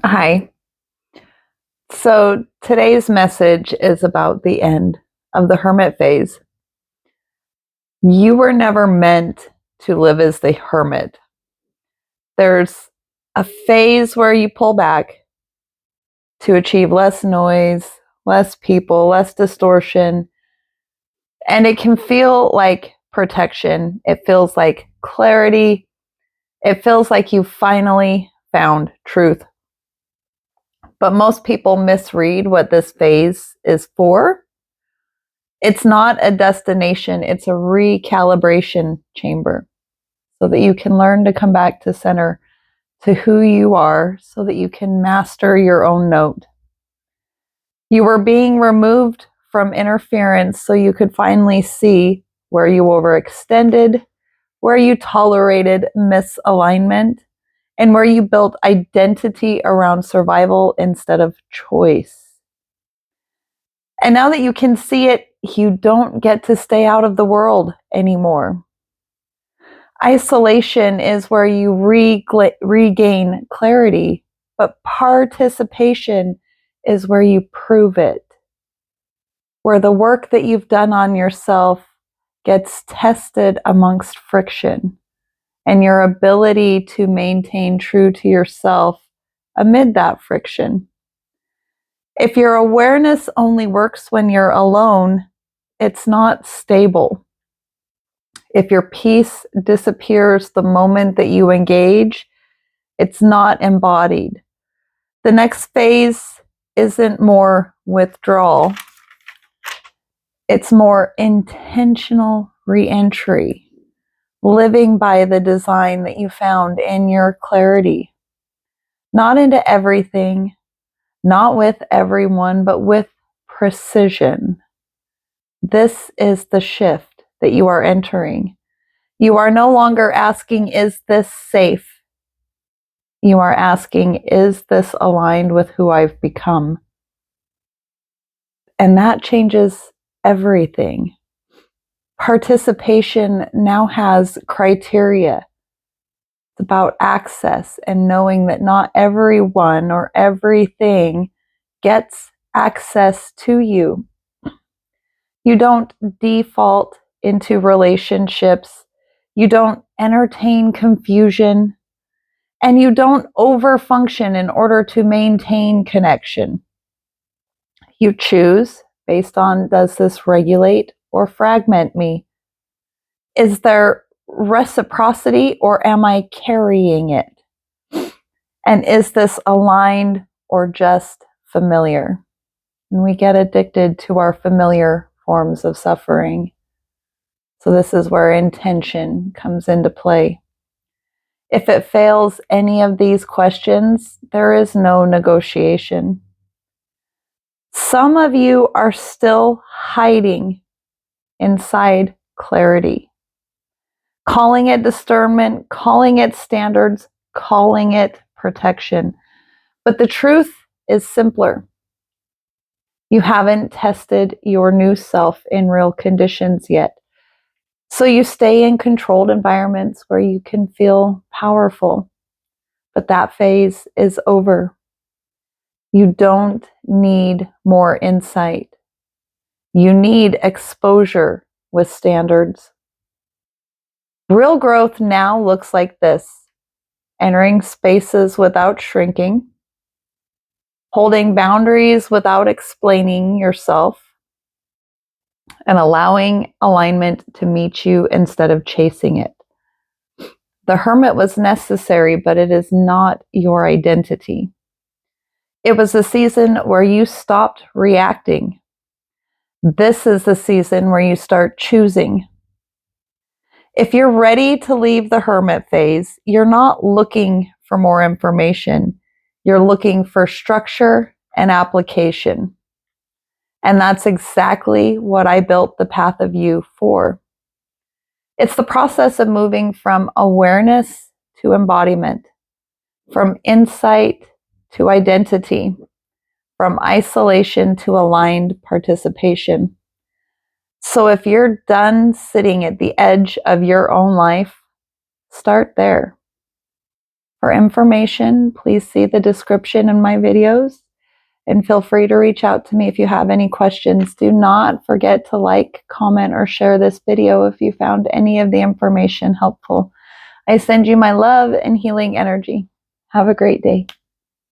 Hi. So today's message is about the end of the hermit phase. You were never meant to live as the hermit. There's a phase where you pull back to achieve less noise, less people, less distortion, and it can feel like protection. It feels like clarity. It feels like you finally found truth. But most people misread what this phase is for. It's not a destination, it's a recalibration chamber so that you can learn to come back to center, to who you are, so that you can master your own note. You were being removed from interference so you could finally see where you overextended, where you tolerated misalignment, and where you built identity around survival instead of choice. And now that you can see it, you don't get to stay out of the world anymore. Isolation is where you regain clarity, but participation is where you prove it, where the work that you've done on yourself gets tested amongst friction, and your ability to maintain true to yourself amid that friction. If your awareness only works when you're alone, it's not stable. If your peace disappears the moment that you engage, it's not embodied. The next phase isn't more withdrawal, it's more intentional reentry, living by the design that you found in your clarity. Not into everything, not with everyone, but with precision. This is the shift that you are entering. You are no longer asking, is this safe? You are asking, is this aligned with who I've become? And that changes everything. Participation now has criteria. It's about access and knowing that not everyone or everything gets access to you. You don't default into relationships. You don't entertain confusion. And you don't overfunction in order to maintain connection. You choose based on, does this regulate or fragment me? Is there reciprocity or am I carrying it? And is this aligned or just familiar? And we get addicted to our familiar forms of suffering. So this is where intention comes into play. If it fails any of these questions, there is no negotiation. Some of you are still hiding inside clarity, calling it discernment, calling it standards, calling it protection. But the truth is simpler. You haven't tested your new self in real conditions yet. So you stay in controlled environments where you can feel powerful. But that phase is over. You don't need more insight. You need exposure with standards. Real growth now looks like this: entering spaces without shrinking, holding boundaries without explaining yourself, and allowing alignment to meet you instead of chasing it. The hermit was necessary, but it is not your identity. It was a season where you stopped reacting. This is the season where you start choosing. If you're ready to leave the hermit phase, you're not looking for more information. You're looking for structure and application. And that's exactly what I built the Path of You for. It's the process of moving from awareness to embodiment, from insight to identity, from isolation to aligned participation. So if you're done sitting at the edge of your own life, start there. For information, please see the description in my videos, and feel free to reach out to me if you have any questions. Do not forget to like, comment, or share this video if you found any of the information helpful. I send you my love and healing energy. Have a great day.